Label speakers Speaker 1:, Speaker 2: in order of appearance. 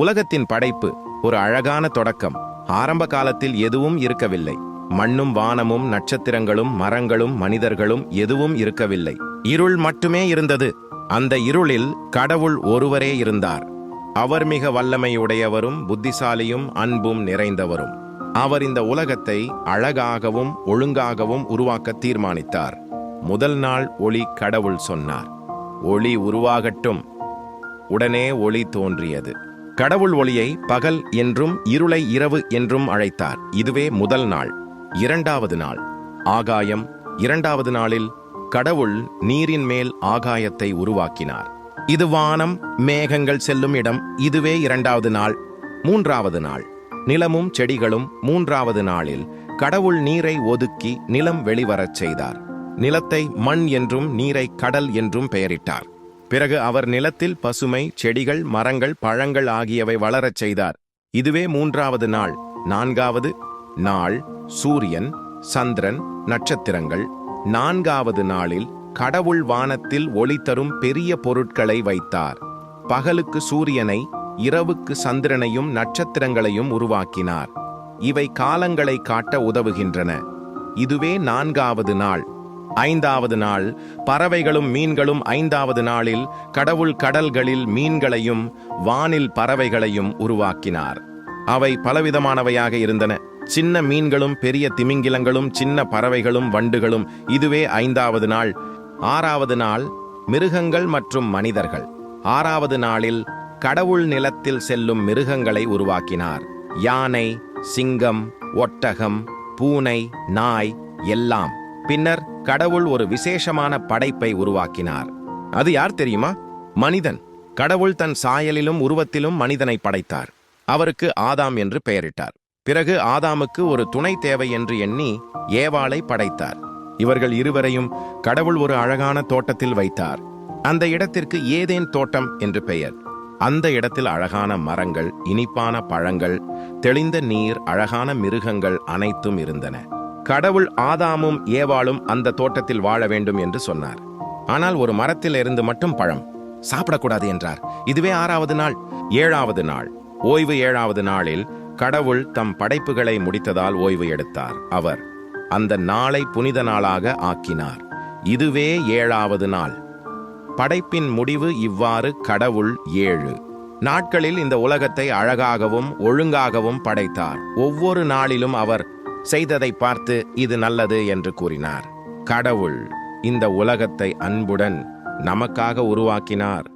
Speaker 1: உலகத்தின் படைப்பு ஒரு அழகான தொடக்கம். ஆரம்ப காலத்தில் எதுவும் இருக்கவில்லை. மண்ணும் வானமும் நட்சத்திரங்களும் மரங்களும் மனிதர்களும் எதுவும் இருக்கவில்லை. இருள் மட்டுமே இருந்தது. அந்த இருளில் கடவுள் ஒருவரே இருந்தார். அவர் மிக வல்லமையுடையவரும் புத்திசாலியும் அன்பும் நிறைந்தவரும். அவர் இந்த உலகத்தை அழகாகவும் ஒழுங்காகவும் உருவாக்க தீர்மானித்தார். முதல் நாள் ஒளி கடவுள் சொன்னார், ஒளி உருவாகட்டும். உடனே ஒளி தோன்றியது. கடவுள் ஒளியை பகல் என்றும் இருளை இரவு என்றும் அழைத்தார். இதுவே முதல் நாள். இரண்டாவது நாள் ஆகாயம். இரண்டாவது நாளில் கடவுள் நீரின் மேல் ஆகாயத்தை உருவாக்கினார். இது வானம் மேகங்கள் செல்லும் இடம். இதுவே இரண்டாவது நாள். மூன்றாவது நாள் நிலமும் செடிகளும். மூன்றாவது நாளில் கடவுள் நீரை ஒதுக்கி நிலம் வெளிவரச் செய்தார். நிலத்தை மண் என்றும் நீரை கடல் என்றும் பெயரிட்டார். பிறகு அவர் நிலத்தில் பசுமை, செடிகள், மரங்கள், பழங்கள் ஆகியவை வளரச் செய்தார். இதுவே மூன்றாவது நாள். நான்காவது நாள் சூரியன், சந்திரன், நட்சத்திரங்கள். நான்காவது நாளில் கடவுள் வானத்தில் ஒளி தரும் பெரிய பொருட்களை வைத்தார். பகலுக்கு சூரியனை, இரவுக்கு சந்திரனையும் நட்சத்திரங்களையும் உருவாக்கினார். இவை காலங்களை காட்ட உதவுகின்றன. இதுவே நான்காவது நாள். ஐந்தாவது நாள் பறவைகளும் மீன்களும். ஐந்தாவது நாளில் கடவுள் கடல்களில் மீன்களையும் வானில் பறவைகளையும் உருவாக்கினார். அவை பலவிதமானவையாக இருந்தன. சின்ன மீன்களும் பெரிய திமிங்கிலங்களும் சின்ன பறவைகளும் வண்டுகளும். இதுவே ஐந்தாவது நாள். ஆறாவது நாள் மிருகங்கள் மற்றும் மனிதர்கள். ஆறாவது நாளில் கடவுள் நிலத்தில் செல்லும் மிருகங்களை உருவாக்கினார். யானை, சிங்கம், ஒட்டகம், பூனை, நாய் எல்லாம். பின்னர் கடவுள் ஒரு விசேஷமான படைப்பை உருவாக்கினார். அது யார் தெரியுமா? மனிதன். கடவுள் தன் சாயலிலும் உருவத்திலும் மனிதனை படைத்தார். அவருக்கு ஆதாம் என்று பெயரிட்டார். பிறகு ஆதாமுக்கு ஒரு துணை தேவை என்று எண்ணி ஏவாளை படைத்தார். இவர்கள் இருவரையும் கடவுள் ஒரு அழகான தோட்டத்தில் வைத்தார். அந்த இடத்திற்கு ஏதேன் தோட்டம் என்று பெயர். அந்த இடத்தில் அழகான மரங்கள், இனிப்பான பழங்கள், தெளிந்த நீர், அழகான மிருகங்கள் அனைத்தும் இருந்தன. கடவுள் ஆதாமும் ஏவாளும் அந்த தோட்டத்தில் வாழ வேண்டும் என்று சொன்னார். ஆனால் ஒரு மரத்தில் இருந்து மட்டும் பழம் சாப்பிடக்கூடாது என்றார். இதுவே ஆறாவது நாள். ஏழாவது நாள் ஓய்வு. ஏழாவது நாளில் கடவுள் தம் படைப்புகளை முடித்ததால் ஓய்வு எடுத்தார். அவர் அந்த நாளை புனித நாளாக ஆக்கினார். இதுவே ஏழாவது நாள். படைப்பின் முடிவு இவ்வாறு. கடவுள் 7 நாட்களில் இந்த உலகத்தை அழகாகவும் ஒழுங்காகவும் படைத்தார். ஒவ்வொரு நாளிலும் அவர் செய்ததை பார்த்து இது நல்லது என்று கூறினார். கடவுள் இந்த உலகத்தை அன்புடன் நமக்காக உருவாக்கினார்.